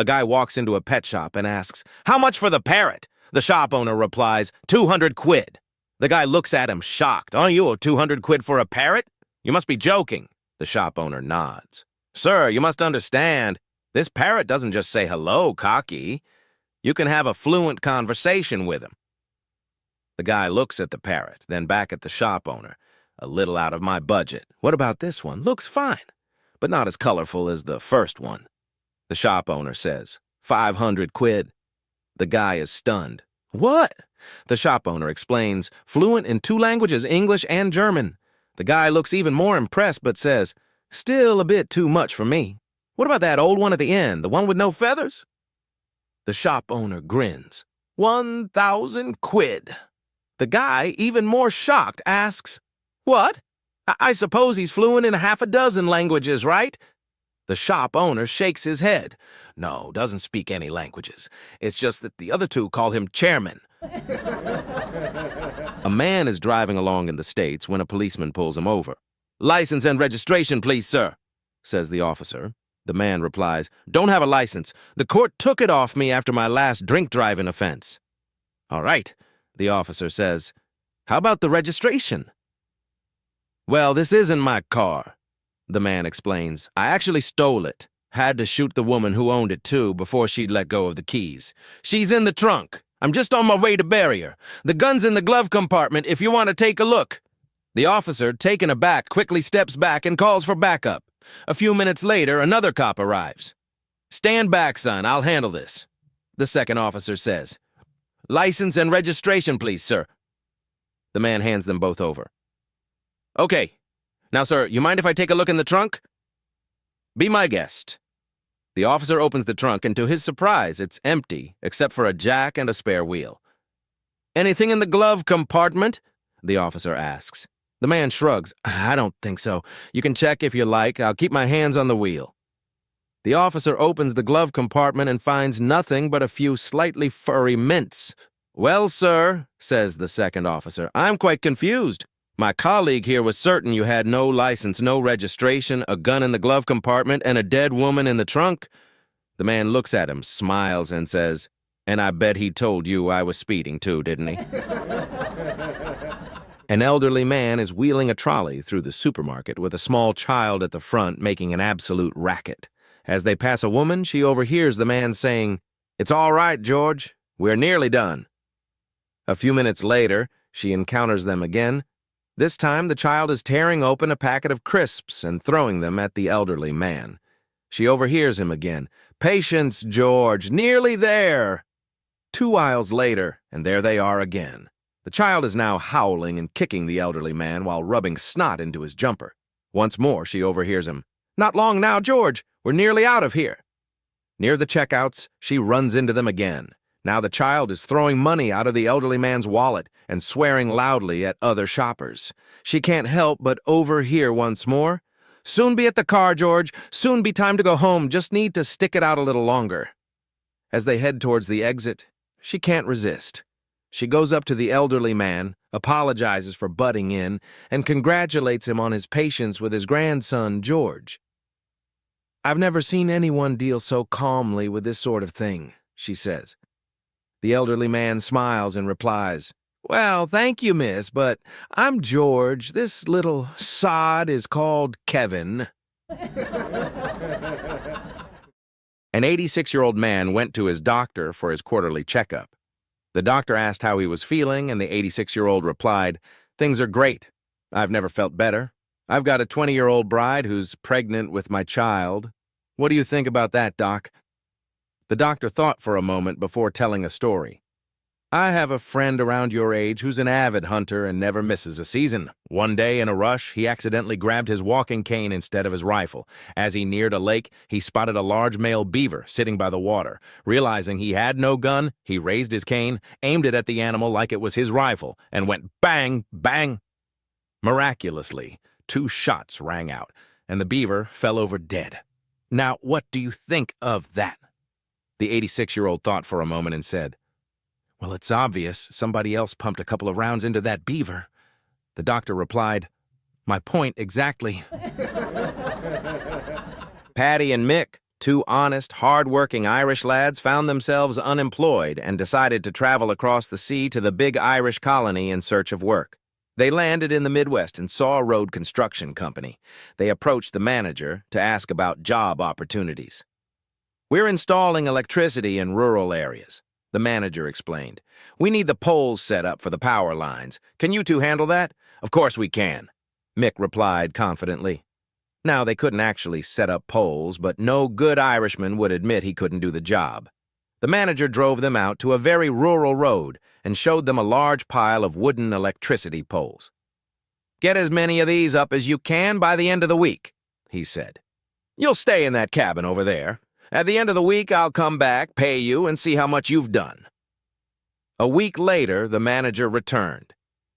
A guy walks into a pet shop and asks, "How much for the parrot?" The shop owner replies, 200 quid. The guy looks at him shocked. "Oh, you owe 200 quid for a parrot? You must be joking." The shop owner nods. "Sir, you must understand, this parrot doesn't just say hello, cocky. You can have a fluent conversation with him." The guy looks at the parrot, then back at the shop owner. "A little out of my budget. What about this one? Looks fine, but not as colorful as the first one." The shop owner says, 500 quid. The guy is stunned. "What?" The shop owner explains, fluent in 2 languages, English and German. The guy looks even more impressed but says, "Still a bit too much for me. What about that old one at the end, the one with no feathers?" The shop owner grins. 1,000 quid. The guy, even more shocked, asks, "What? I suppose he's fluent in half a dozen languages, right?" The shop owner shakes his head. "No, doesn't speak any languages. It's just that the other 2 call him chairman." A man is driving along in the States when a policeman pulls him over. "License and registration, please, sir," says the officer. The man replies, "Don't have a license. The court took it off me after my last drink driving offense." "All right," the officer says. "How about the registration?" "Well, this isn't my car," the man explains. "I actually stole it. Had to shoot the woman who owned it, too, before she'd let go of the keys. She's in the trunk. I'm just on my way to bury her. The gun's in the glove compartment if you want to take a look." The officer, taken aback, quickly steps back and calls for backup. A few minutes later, another cop arrives. "Stand back, son. I'll handle this," the second officer says. "License and registration, please, sir." The man hands them both over. "Okay. Now, sir, you mind if I take a look in the trunk?" "Be my guest." The officer opens the trunk, and to his surprise, it's empty, except for a jack and a spare wheel. "Anything in the glove compartment?" the officer asks. The man shrugs. "I don't think so. You can check if you like. I'll keep my hands on the wheel." The officer opens the glove compartment and finds nothing but a few slightly furry mints. "Well, sir," says the second officer, "I'm quite confused. My colleague here was certain you had no license, no registration, a gun in the glove compartment, and a dead woman in the trunk." The man looks at him, smiles, and says, "And I bet he told you I was speeding too, didn't he?" An elderly man is wheeling a trolley through the supermarket with a small child at the front making an absolute racket. As they pass a woman, she overhears the man saying, "It's all right, George. We're nearly done." A few minutes later, she encounters them again. This time, the child is tearing open a packet of crisps and throwing them at the elderly man. She overhears him again. "Patience, George. Nearly there." 2 aisles later, and there they are again. The child is now howling and kicking the elderly man while rubbing snot into his jumper. Once more, she overhears him. "Not long now, George. We're nearly out of here." Near the checkouts, she runs into them again. Now the child is throwing money out of the elderly man's wallet and swearing loudly at other shoppers. She can't help but overhear once more. "Soon be at the car, George. Soon be time to go home. Just need to stick it out a little longer." As they head towards the exit, she can't resist. She goes up to the elderly man, apologizes for butting in, and congratulates him on his patience with his grandson, George. "I've never seen anyone deal so calmly with this sort of thing," she says. The elderly man smiles and replies, "Well, thank you, miss, but I'm George. This little sod is called Kevin." An 86-year-old man went to his doctor for his quarterly checkup. The doctor asked how he was feeling, and the 86-year-old replied, "Things are great. I've never felt better. I've got a 20-year-old bride who's pregnant with my child. What do you think about that, Doc?" The doctor thought for a moment before telling a story. "I have a friend around your age who's an avid hunter and never misses a season. One day, in a rush, he accidentally grabbed his walking cane instead of his rifle. As he neared a lake, he spotted a large male beaver sitting by the water. Realizing he had no gun, he raised his cane, aimed it at the animal like it was his rifle, and went bang, bang. Miraculously, 2 shots rang out, and the beaver fell over dead. Now, what do you think of that?" The 86-year-old thought for a moment and said, "Well, it's obvious somebody else pumped a couple of rounds into that beaver." The doctor replied, "My point exactly." Patty and Mick, Two honest, hard-working Irish lads found themselves unemployed and decided to travel across the sea to the big Irish colony in search of work. They landed in the Midwest and saw a road construction company. They approached the manager to ask about job opportunities. "We're installing electricity in rural areas," the manager explained. "We need the poles set up for the power lines. Can you two handle that?" "Of course we can," Mick replied confidently. Now, they couldn't actually set up poles, but no good Irishman would admit he couldn't do the job. The manager drove them out to a very rural road and showed them a large pile of wooden electricity poles. "Get as many of these up as you can by the end of the week," he said. "You'll stay in that cabin over there. At the end of the week, I'll come back, pay you, and see how much you've done." A week later, the manager returned.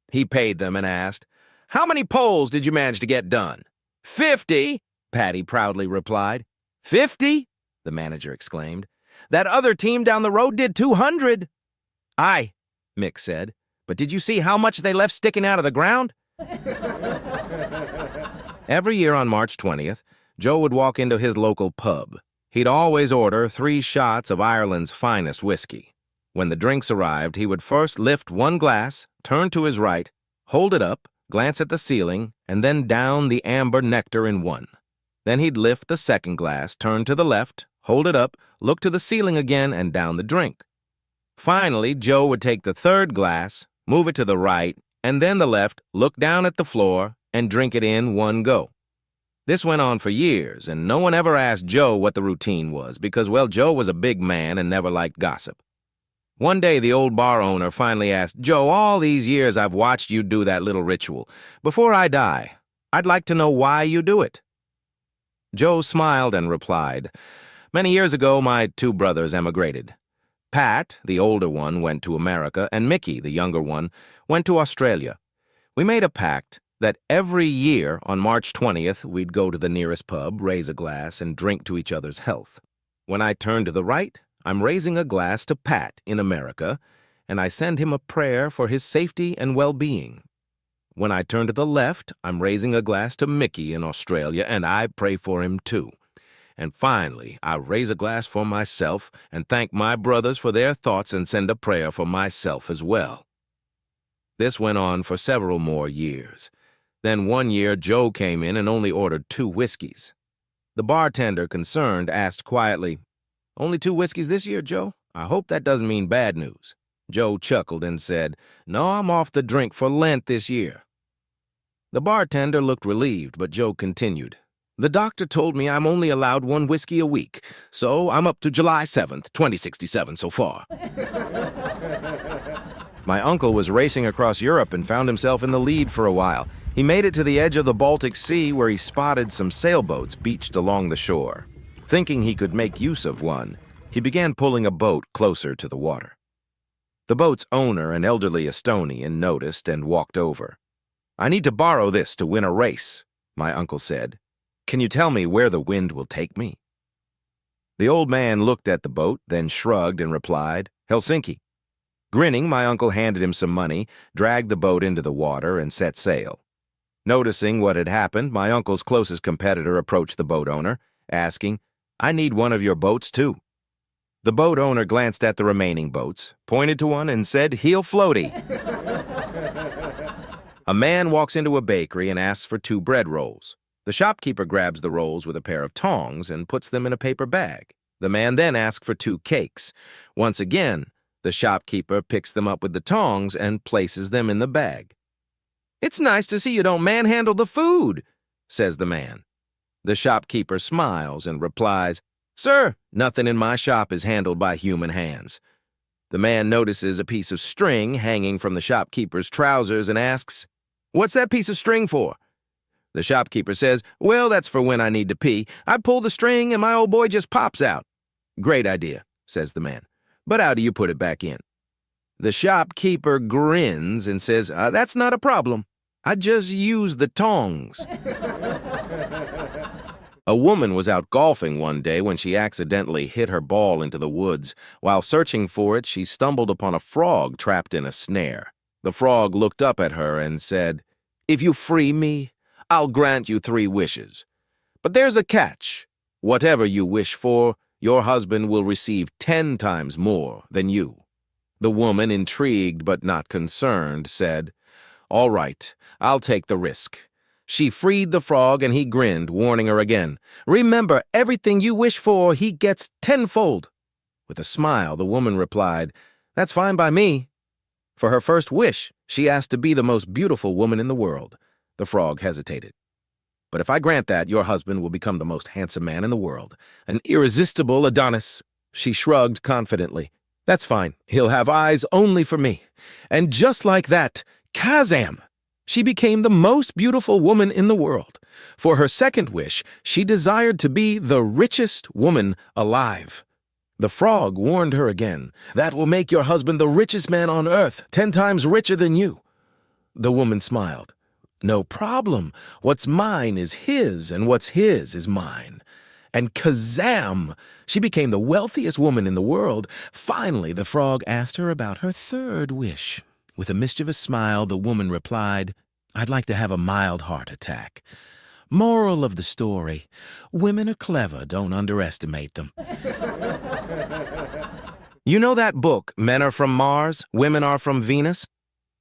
He paid them and asked, "How many poles did you manage to get done?" "50," Patty proudly replied. "50?" the manager exclaimed. "That other team down the road did 200. "Aye," Mick said, "but did you see how much they left sticking out of the ground?" Every year on March 20th, Joe would walk into his local pub. He'd always order 3 shots of Ireland's finest whiskey. When the drinks arrived, he would first lift one glass, turn to his right, hold it up, glance at the ceiling, and then down the amber nectar in one. Then he'd lift the second glass, turn to the left, hold it up, look to the ceiling again, and down the drink. Finally, Joe would take the third glass, move it to the right, and then the left, look down at the floor, and drink it in one go. This went on for years, and no one ever asked Joe what the routine was because, well, Joe was a big man and never liked gossip. One day, the old bar owner finally asked, "Joe, all these years I've watched you do that little ritual. Before I die, I'd like to know why you do it." Joe smiled and replied, "Many years ago, my 2 brothers emigrated. Pat, the older one, went to America, and Mickey, the younger one, went to Australia. We made a pact that every year on March 20th, we'd go to the nearest pub, raise a glass, and drink to each other's health. When I turn to the right, I'm raising a glass to Pat in America, and I send him a prayer for his safety and well-being. When I turn to the left, I'm raising a glass to Mickey in Australia, and I pray for him too. And finally, I raise a glass for myself and thank my brothers for their thoughts and send a prayer for myself as well." This went on for several more years. Then one year, Joe came in and only ordered 2 whiskeys. The bartender, concerned, asked quietly, "Only 2 whiskeys this year, Joe? I hope that doesn't mean bad news." Joe chuckled and said, "No, I'm off the drink for Lent this year." The bartender looked relieved, but Joe continued, "The doctor told me I'm only allowed 1 whiskey a week, so I'm up to July 7th, 2067 so far." My uncle was racing across Europe and found himself in the lead for a while. He made it to the edge of the Baltic Sea where he spotted some sailboats beached along the shore. Thinking he could make use of one, he began pulling a boat closer to the water. The boat's owner, an elderly Estonian, noticed and walked over. "I need to borrow this to win a race," my uncle said. "Can you tell me where the wind will take me?" The old man looked at the boat, then shrugged and replied, "Helsinki." Grinning, my uncle handed him some money, dragged the boat into the water, and set sail. Noticing what had happened, my uncle's closest competitor approached the boat owner, asking, "I need one of your boats, too." The boat owner glanced at the remaining boats, pointed to one, and said, "Heel floaty." A man walks into a bakery and asks for 2 bread rolls. The shopkeeper grabs the rolls with a pair of tongs and puts them in a paper bag. The man then asks for 2 cakes. Once again, the shopkeeper picks them up with the tongs and places them in the bag. "It's nice to see you don't manhandle the food," says the man. The shopkeeper smiles and replies, "Sir, nothing in my shop is handled by human hands." The man notices a piece of string hanging from the shopkeeper's trousers and asks, "What's that piece of string for?" The shopkeeper says, "Well, that's for when I need to pee. I pull the string and my old boy just pops out." "Great idea," says the man. "But how do you put it back in?" The shopkeeper grins and says, "That's not a problem. I just use the tongs." A woman was out golfing one day when she accidentally hit her ball into the woods. While searching for it, she stumbled upon a frog trapped in a snare. The frog looked up at her and said, "If you free me, I'll grant you 3 wishes. But there's a catch. Whatever you wish for, your husband will receive 10 times more than you. The woman, intrigued but not concerned, said, All right, I'll take the risk. She freed the frog and he grinned, warning her again. Remember, everything you wish for, he gets tenfold. With a smile, the woman replied, That's fine by me. For her first wish, she asked to be the most beautiful woman in the world. The frog hesitated. But if I grant that, your husband will become the most handsome man in the world, an irresistible Adonis. She shrugged confidently. That's fine. He'll have eyes only for me. And just like that, Kazam! She became the most beautiful woman in the world. For her second wish, she desired to be the richest woman alive. The frog warned her again, That will make your husband the richest man on earth, 10 times richer than you. The woman smiled. No problem. What's mine is his, and what's his is mine. And kazam! She became the wealthiest woman in the world. Finally, the frog asked her about her third wish. With a mischievous smile, the woman replied, I'd like to have a mild heart attack. Moral of the story, women are clever, don't underestimate them. You know that book, Men Are From Mars, Women Are From Venus?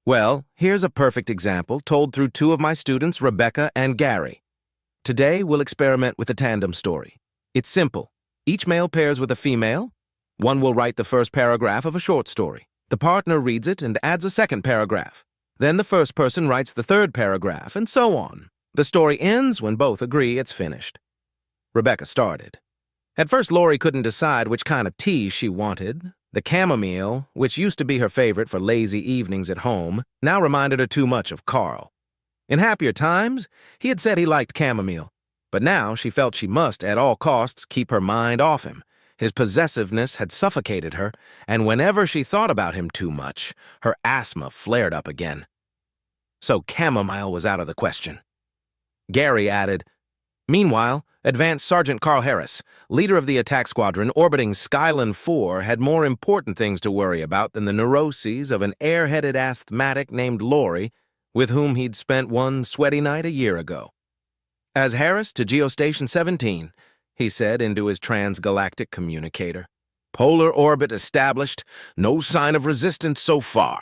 Well, here's a perfect example told through 2 of my students, Rebecca and Gary. Today, we'll experiment with a tandem story. It's simple. Each male pairs with a female. One will write the first paragraph of a short story. The partner reads it and adds a second paragraph. Then the first person writes the third paragraph, and so on. The story ends when both agree it's finished. Rebecca started. At first, Lori couldn't decide which kind of tea she wanted. The chamomile, which used to be her favorite for lazy evenings at home, now reminded her too much of Carl. In happier times, he had said he liked chamomile, but now she felt she must, at all costs, keep her mind off him. His possessiveness had suffocated her, and whenever she thought about him too much, her asthma flared up again. So chamomile was out of the question. Gary added, Meanwhile, Advanced Sergeant Carl Harris, leader of the attack squadron orbiting Skyland 4, had more important things to worry about than the neuroses of an airheaded asthmatic named Lori, with whom he'd spent one sweaty night a year ago. As Harris to Geostation 17, he said into his transgalactic communicator. Polar orbit established, no sign of resistance so far.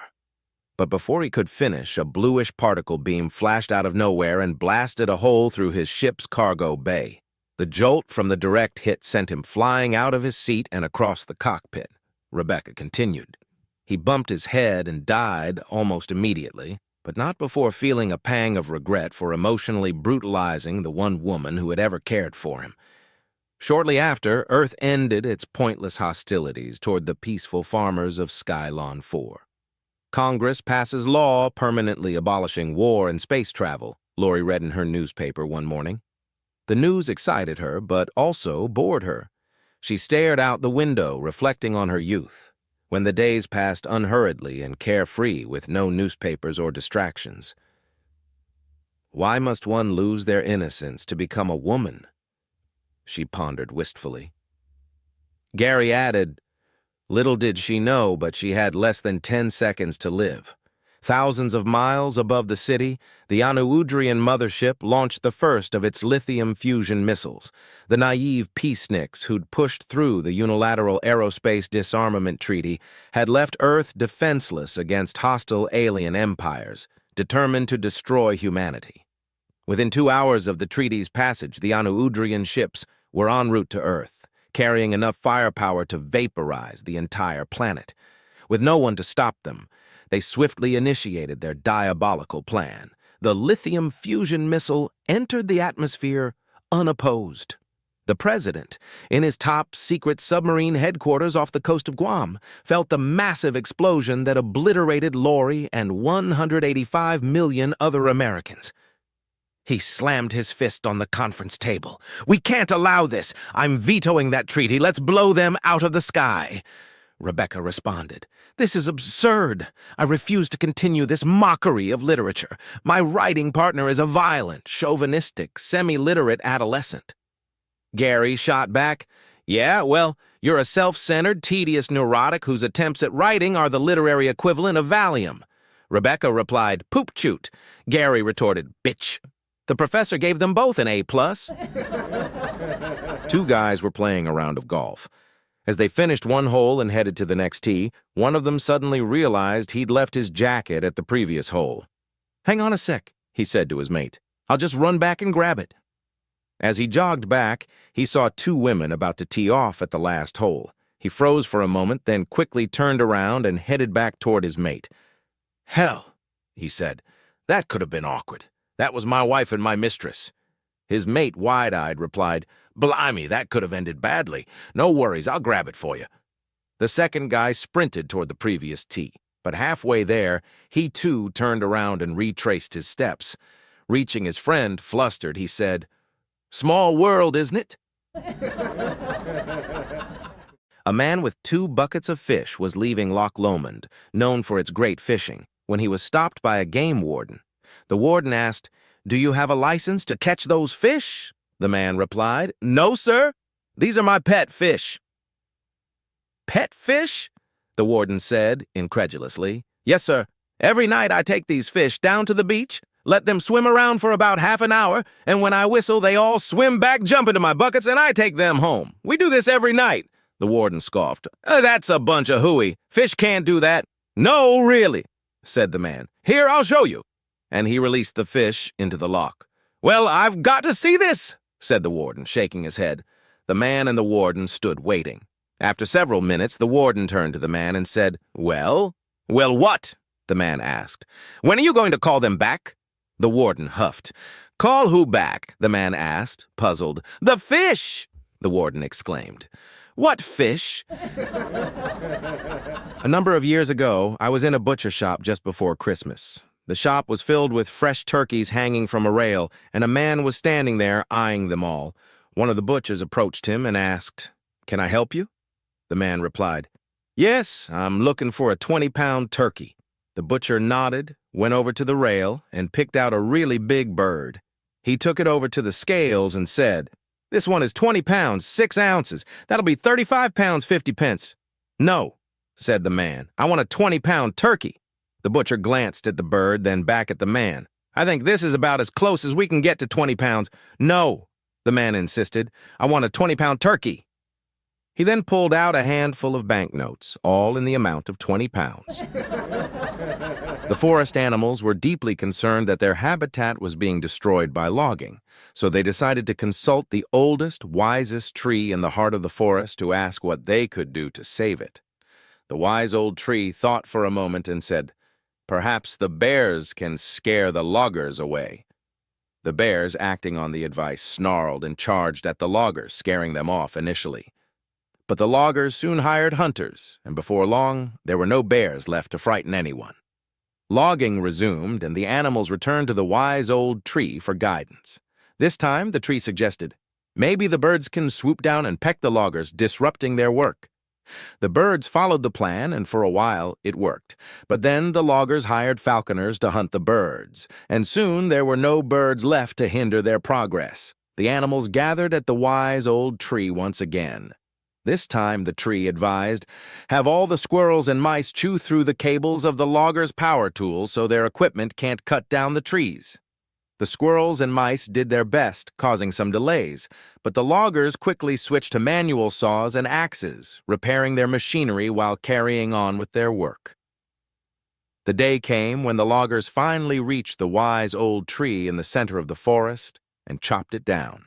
But before he could finish, a bluish particle beam flashed out of nowhere and blasted a hole through his ship's cargo bay. The jolt from the direct hit sent him flying out of his seat and across the cockpit. Rebecca continued. He bumped his head and died almost immediately, but not before feeling a pang of regret for emotionally brutalizing the one woman who had ever cared for him. Shortly after, Earth ended its pointless hostilities toward the peaceful farmers of Skylon 4. Congress passes law permanently abolishing war and space travel, Lori read in her newspaper one morning. The news excited her, but also bored her. She stared out the window, reflecting on her youth, when the days passed unhurriedly and carefree with no newspapers or distractions. Why must one lose their innocence to become a woman? She pondered wistfully. Gary added, Little did she know, but she had less than 10 seconds to live. Thousands of miles above the city, the Anuudrian mothership launched the first of its lithium fusion missiles. The naive peaceniks who'd pushed through the unilateral aerospace disarmament treaty had left Earth defenseless against hostile alien empires, determined to destroy humanity. Within 2 hours of the treaty's passage, the Anuudrian ships were en route to Earth, carrying enough firepower to vaporize the entire planet. With no one to stop them, they swiftly initiated their diabolical plan. The lithium fusion missile entered the atmosphere unopposed. The president, in his top-secret submarine headquarters off the coast of Guam, felt the massive explosion that obliterated Lori and 185 million other Americans. He slammed his fist on the conference table. We can't allow this. I'm vetoing that treaty. Let's blow them out of the sky. Rebecca responded. This is absurd. I refuse to continue this mockery of literature. My writing partner is a violent, chauvinistic, semi-literate adolescent. Gary shot back. Yeah, well, you're a self-centered, tedious neurotic whose attempts at writing are the literary equivalent of Valium. Rebecca replied, Poop-choot. Gary retorted, Bitch. The professor gave them both an A+. Two guys were playing a round of golf. As they finished one hole and headed to the next tee, one of them suddenly realized he'd left his jacket at the previous hole. "Hang on a sec," he said to his mate. "I'll just run back and grab it." As he jogged back, he saw two women about to tee off at the last hole. He froze for a moment, then quickly turned around and headed back toward his mate. "Hell," he said, "that could have been awkward. That was my wife and my mistress." His mate, wide-eyed, replied, "Blimey, that could have ended badly. No worries, I'll grab it for you." The second guy sprinted toward the previous tee, but halfway there, he too turned around and retraced his steps. Reaching his friend, flustered, he said, "Small world, isn't it?" A man with 2 buckets of fish was leaving Loch Lomond, known for its great fishing, when he was stopped by a game warden. The warden asked, "Do you have a license to catch those fish?" The man replied, "No, sir. These are my pet fish." "Pet fish?" the warden said, incredulously. "Yes, sir. Every night I take these fish down to the beach, let them swim around for about half an hour, and when I whistle, they all swim back, jump into my buckets, and I take them home. We do this every night." The warden scoffed. "That's a bunch of hooey. Fish can't do that." "No, really," said the man. "Here, I'll show you." And he released the fish into the loch. "Well, I've got to see this," said the warden, shaking his head. The man and the warden stood waiting. After several minutes, the warden turned to the man and said, "Well?" "Well, what?" the man asked. "When are you going to call them back?" The warden huffed. "Call who back?" the man asked, puzzled. "The fish!" the warden exclaimed. "What fish?" A number of years ago, I was in a butcher shop just before Christmas. The shop was filled with fresh turkeys hanging from a rail, and a man was standing there eyeing them all. One of the butchers approached him and asked, "Can I help you?" The man replied, "Yes, I'm looking for a 20-pound turkey." The butcher nodded, went over to the rail, and picked out a really big bird. He took it over to the scales and said, "This one is 20 pounds, 6 ounces. That'll be 35 pounds, 50 pence. "No," said the man. "I want a 20-pound turkey." The butcher glanced at the bird, then back at the man. "I think this is about as close as we can get to 20 pounds. "No," the man insisted. "I want a 20-pound turkey." He then pulled out a handful of banknotes, all in the amount of 20 pounds. The forest animals were deeply concerned that their habitat was being destroyed by logging, so they decided to consult the oldest, wisest tree in the heart of the forest to ask what they could do to save it. The wise old tree thought for a moment and said, "Perhaps the bears can scare the loggers away." The bears, acting on the advice, snarled and charged at the loggers, scaring them off initially. But the loggers soon hired hunters, and before long, there were no bears left to frighten anyone. Logging resumed, and the animals returned to the wise old tree for guidance. This time, the tree suggested, "Maybe the birds can swoop down and peck the loggers, disrupting their work." The birds followed the plan, and for a while it worked. But then the loggers hired falconers to hunt the birds, and soon there were no birds left to hinder their progress. The animals gathered at the wise old tree once again. This time the tree advised, "Have all the squirrels and mice chew through the cables of the loggers' power tools so their equipment can't cut down the trees." The squirrels and mice did their best, causing some delays, but the loggers quickly switched to manual saws and axes, repairing their machinery while carrying on with their work. The day came when the loggers finally reached the wise old tree in the center of the forest and chopped it down.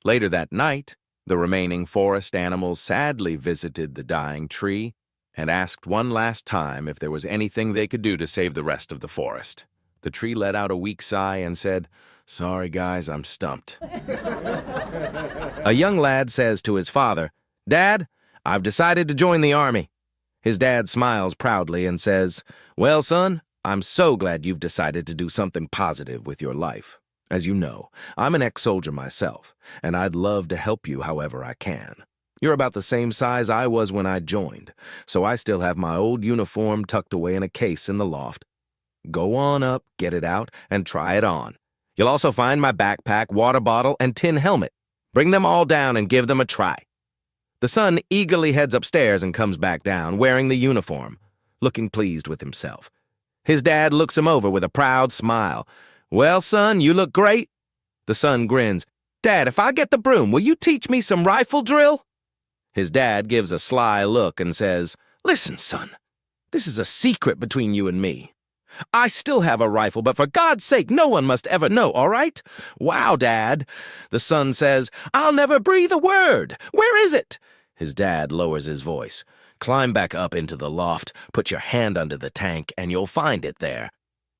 Later that night, the remaining forest animals sadly visited the dying tree and asked one last time if there was anything they could do to save the rest of the forest. The tree let out a weak sigh and said, "Sorry, guys, I'm stumped." A young lad says to his father, "Dad, I've decided to join the army." His dad smiles proudly and says, "Well, son, I'm so glad you've decided to do something positive with your life. As you know, I'm an ex-soldier myself, and I'd love to help you however I can. You're about the same size I was when I joined, so I still have my old uniform tucked away in a case in the loft. Go on up, get it out, and try it on. You'll also find my backpack, water bottle, and tin helmet. Bring them all down and give them a try." The son eagerly heads upstairs and comes back down, wearing the uniform, looking pleased with himself. His dad looks him over with a proud smile. "Well, son, you look great. The son grins. Dad, if I get the broom, will you teach me some rifle drill? His dad gives a sly look and says, Listen, son, this is a secret between you and me. I still have a rifle, but for God's sake, no one must ever know, all right? Wow, Dad. The son says, I'll never breathe a word. Where is it? His dad lowers his voice. Climb back up into the loft, put your hand under the tank, and you'll find it there.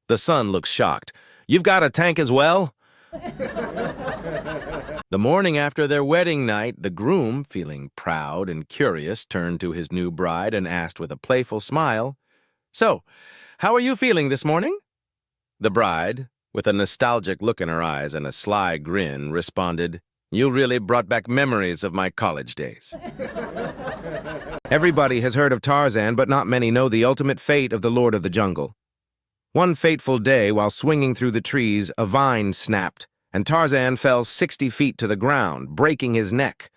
The son looks shocked. You've got a tank as well? The morning after their wedding night, the groom, feeling proud and curious, turned to his new bride and asked with a playful smile, So, how are you feeling this morning? The bride, with a nostalgic look in her eyes and a sly grin, responded, You really brought back memories of my college days. Everybody has heard of Tarzan, but not many know the ultimate fate of the Lord of the Jungle. One fateful day, while swinging through the trees, a vine snapped, and Tarzan fell 60 feet to the ground, breaking his neck.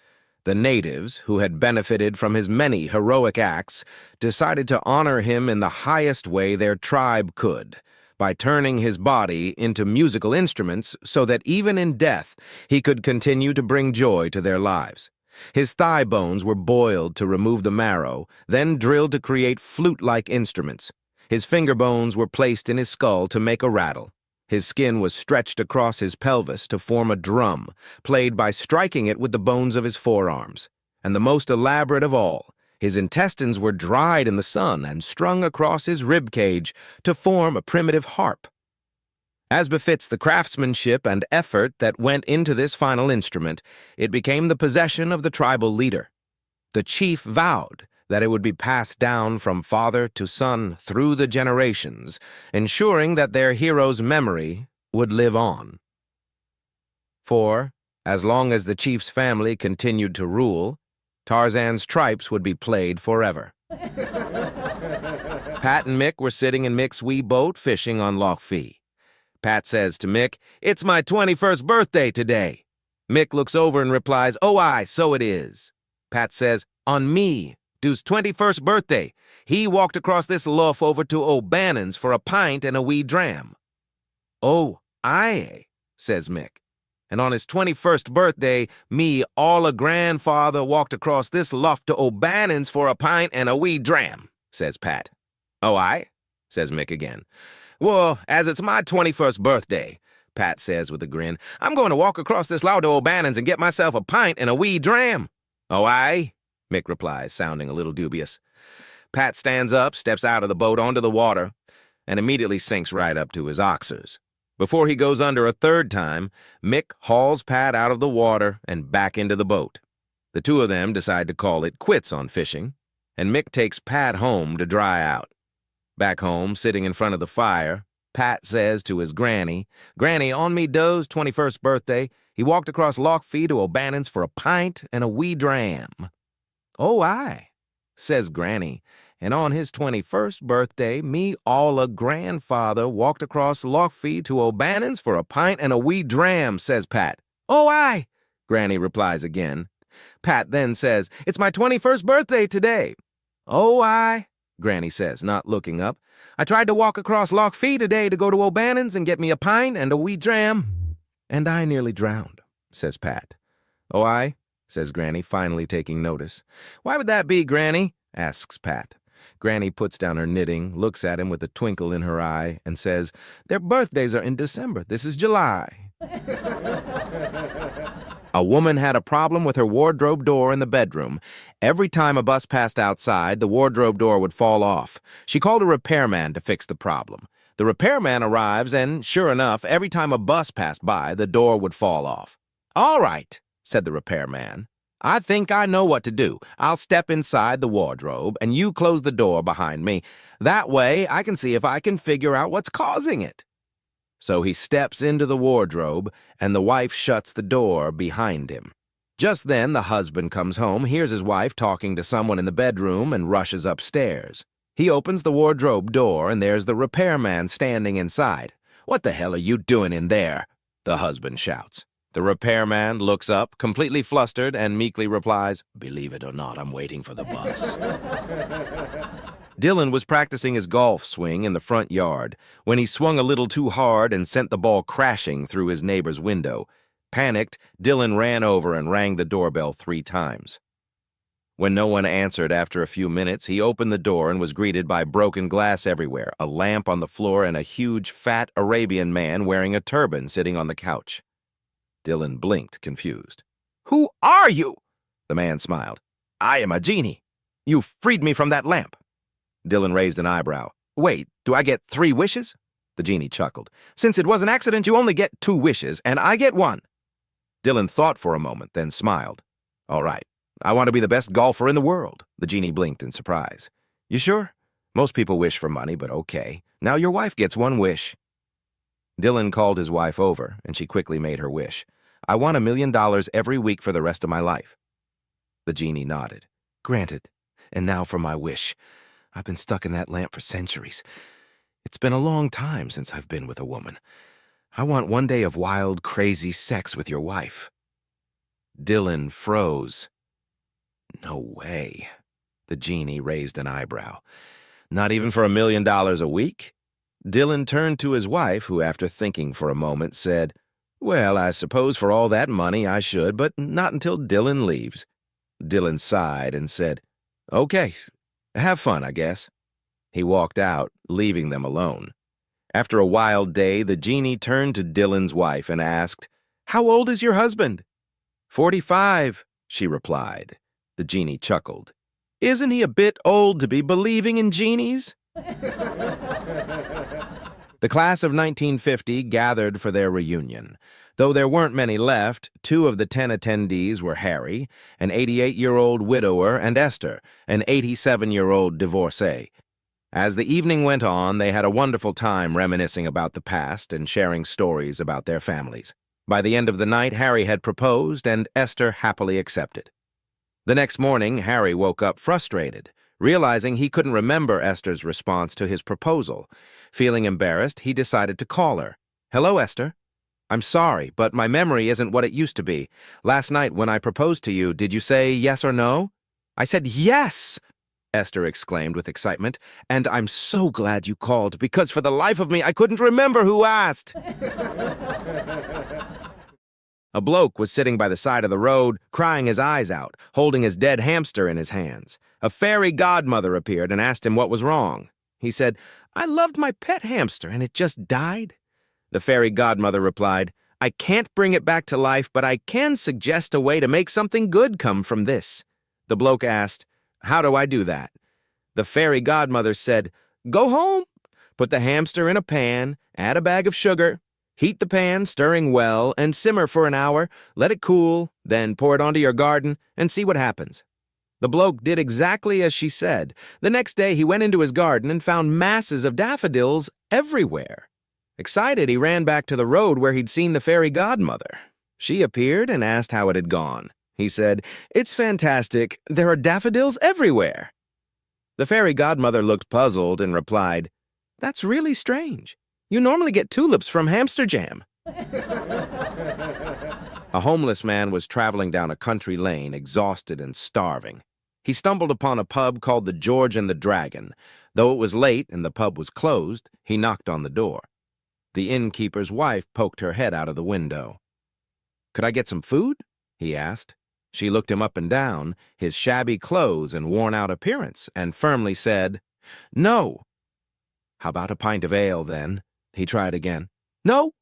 The natives, who had benefited from his many heroic acts, decided to honor him in the highest way their tribe could, by turning his body into musical instruments so that even in death he could continue to bring joy to their lives. His thigh bones were boiled to remove the marrow, then drilled to create flute-like instruments. His finger bones were placed in his skull to make a rattle. His skin was stretched across his pelvis to form a drum, played by striking it with the bones of his forearms. And the most elaborate of all, his intestines were dried in the sun and strung across his rib cage to form a primitive harp. As befits the craftsmanship and effort that went into this final instrument, it became the possession of the tribal leader. The chief vowed that it would be passed down from father to son through the generations, ensuring that their hero's memory would live on. For, as long as the chief's family continued to rule, Tarzan's tripes would be played forever. Pat and Mick were sitting in Mick's wee boat fishing on Loch Fee. Pat says to Mick, It's my 21st birthday today. Mick looks over and replies, Oh, aye, so it is. Pat says, On me, Du's 21st birthday, he walked across this lough over to O'Bannon's for a pint and a wee dram. Oh, aye, says Mick. And on his 21st birthday, me, all a grandfather, walked across this lough to O'Bannon's for a pint and a wee dram, says Pat. Oh, aye, says Mick again. Well, as it's my 21st birthday, Pat says with a grin, I'm going to walk across this lough to O'Bannon's and get myself a pint and a wee dram. Oh, aye, Mick replies, sounding a little dubious. Pat stands up, steps out of the boat onto the water, and immediately sinks right up to his oxers. Before he goes under a third time, Mick hauls Pat out of the water and back into the boat. The two of them decide to call it quits on fishing, and Mick takes Pat home to dry out. Back home, sitting in front of the fire, Pat says to his granny, Granny, on me doe's 21st birthday, he walked across Loch Fee to O'Bannon's for a pint and a wee dram. Oh, aye, says Granny, and on his 21st birthday, me all a grandfather walked across Loch Fee to O'Bannon's for a pint and a wee dram, says Pat. Oh, aye, Granny replies again. Pat then says, It's my 21st birthday today. Oh, aye, Granny says, not looking up. I tried to walk across Loch Fee today to go to O'Bannon's and get me a pint and a wee dram. And I nearly drowned, says Pat. Oh, aye, says Granny, finally taking notice. Why would that be, Granny? Asks Pat. Granny puts down her knitting, looks at him with a twinkle in her eye, and says, Their birthdays are in December. This is July. A woman had a problem with her wardrobe door in the bedroom. Every time a bus passed outside, the wardrobe door would fall off. She called a repairman to fix the problem. The repairman arrives, and sure enough, every time a bus passed by, the door would fall off. All right, said the repairman. I think I know what to do. I'll step inside the wardrobe, and you close the door behind me. That way, I can see if I can figure out what's causing it. So he steps into the wardrobe, and the wife shuts the door behind him. Just then, the husband comes home, hears his wife talking to someone in the bedroom, and rushes upstairs. He opens the wardrobe door, and there's the repairman standing inside. What the hell are you doing in there? The husband shouts. The repairman looks up, completely flustered, and meekly replies, Believe it or not, I'm waiting for the bus. Dylan was practicing his golf swing in the front yard when he swung a little too hard and sent the ball crashing through his neighbor's window. Panicked, Dylan ran over and rang the doorbell 3 times. When no one answered after a few minutes, he opened the door and was greeted by broken glass everywhere, a lamp on the floor, and a huge, fat Arabian man wearing a turban sitting on the couch. Dylan blinked, confused. "Who are you?" The man smiled. "I am a genie. You freed me from that lamp." Dylan raised an eyebrow. "Wait, do I get 3 wishes?" The genie chuckled. "Since it was an accident, you only get 2 wishes, and I get 1. Dylan thought for a moment, then smiled. "All right. I want to be the best golfer in the world." The genie blinked in surprise. "You sure? Most people wish for money, but okay. Now your wife gets 1 wish." Dylan called his wife over, and she quickly made her wish. "I want $1 million every week for the rest of my life." The genie nodded. "Granted. And now for my wish. I've been stuck in that lamp for centuries. It's been a long time since I've been with a woman. I want 1 day of wild, crazy sex with your wife." Dylan froze. "No way." The genie raised an eyebrow. "Not even for $1 million a week?" Dylan turned to his wife, who, after thinking for a moment, said, "Well, I suppose for all that money I should, but not until Dylan leaves." Dylan sighed and said, "Okay, have fun, I guess." He walked out, leaving them alone. After a wild day, the genie turned to Dylan's wife and asked, "How old is your husband?" 45, she replied. The genie chuckled. "Isn't he a bit old to be believing in genies?" The class of 1950 gathered for their reunion. Though there weren't many left, 2 of the 10 attendees were Harry, an 88-year-old widower, and Esther, an 87-year-old divorcee. As the evening went on, they had a wonderful time reminiscing about the past and sharing stories about their families. By the end of the night, Harry had proposed, and Esther happily accepted. The next morning, Harry woke up frustrated, realizing he couldn't remember Esther's response to his proposal. Feeling embarrassed, he decided to call her. "Hello, Esther. I'm sorry, but my memory isn't what it used to be. Last night when I proposed to you, did you say yes or no?" "I said yes!" Esther exclaimed with excitement. "And I'm so glad you called, because for the life of me, I couldn't remember who asked." A bloke was sitting by the side of the road, crying his eyes out, holding his dead hamster in his hands. A fairy godmother appeared and asked him what was wrong. He said, "I loved my pet hamster, and it just died." The fairy godmother replied, "I can't bring it back to life, but I can suggest a way to make something good come from this." The bloke asked, "How do I do that?" The fairy godmother said, "Go home, put the hamster in a pan, add a bag of sugar, heat the pan, stirring well, and simmer for an hour, let it cool, then pour it onto your garden, and see what happens." The bloke did exactly as she said. The next day he went into his garden and found masses of daffodils everywhere. Excited, he ran back to the road where he'd seen the fairy godmother. She appeared and asked how it had gone. He said, "It's fantastic. There are daffodils everywhere." The fairy godmother looked puzzled and replied, "That's really strange. You normally get tulips from hamster jam." A homeless man was traveling down a country lane, exhausted and starving. He stumbled upon a pub called the George and the Dragon. Though it was late and the pub was closed, he knocked on the door. The innkeeper's wife poked her head out of the window. "Could I get some food?" he asked. She looked him up and down, his shabby clothes and worn-out appearance, and firmly said, "No." "How about a pint of ale, then?" He tried again. "No,"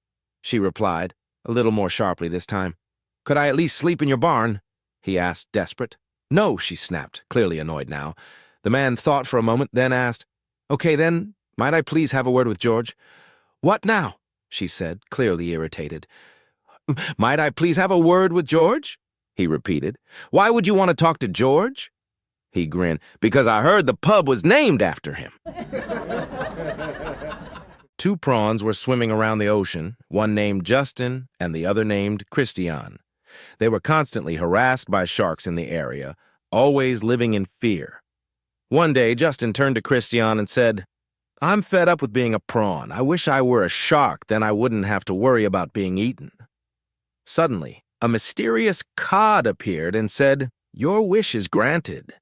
she replied, a little more sharply this time. "Could I at least sleep in your barn?" he asked, desperate. "No," she snapped, clearly annoyed now. The man thought for a moment, then asked, "Okay, then, might I please have a word with George?" "What now?" she said, clearly irritated. "Might I please have a word with George?" he repeated. "Why would you want to talk to George?" He grinned. "Because I heard the pub was named after him." 2 prawns were swimming around the ocean, one named Justin and the other named Christian. They were constantly harassed by sharks in the area, always living in fear. One day, Justin turned to Christian and said, "I'm fed up with being a prawn. I wish I were a shark, then I wouldn't have to worry about being eaten." Suddenly, a mysterious cod appeared and said, "Your wish is granted."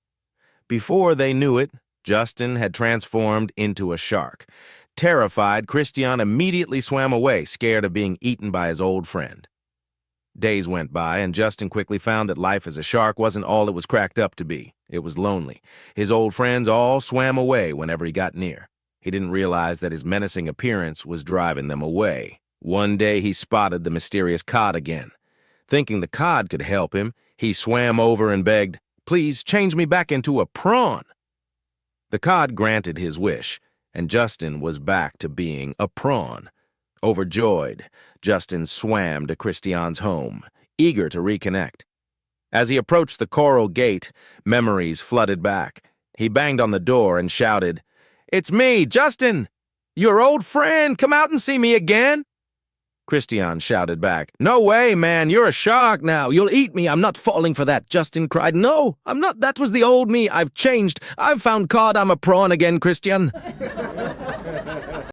Before they knew it, Justin had transformed into a shark. Terrified, Christian immediately swam away, scared of being eaten by his old friend. Days went by, and Justin quickly found that life as a shark wasn't all it was cracked up to be. It was lonely. His old friends all swam away whenever he got near. He didn't realize that his menacing appearance was driving them away. One day he spotted the mysterious cod again. Thinking the cod could help him, he swam over and begged, "Please change me back into a prawn." The cod granted his wish, and Justin was back to being a prawn. Overjoyed, Justin swam to Christian's home, eager to reconnect. As he approached the coral gate, memories flooded back. He banged on the door and shouted, "It's me, Justin! Your old friend! Come out and see me again!" Christian shouted back, "No way, man! You're a shark now! You'll eat me! I'm not falling for that!" Justin cried, "No, I'm not! That was the old me! I've changed! I've found cod! I'm a prawn again, Christian!"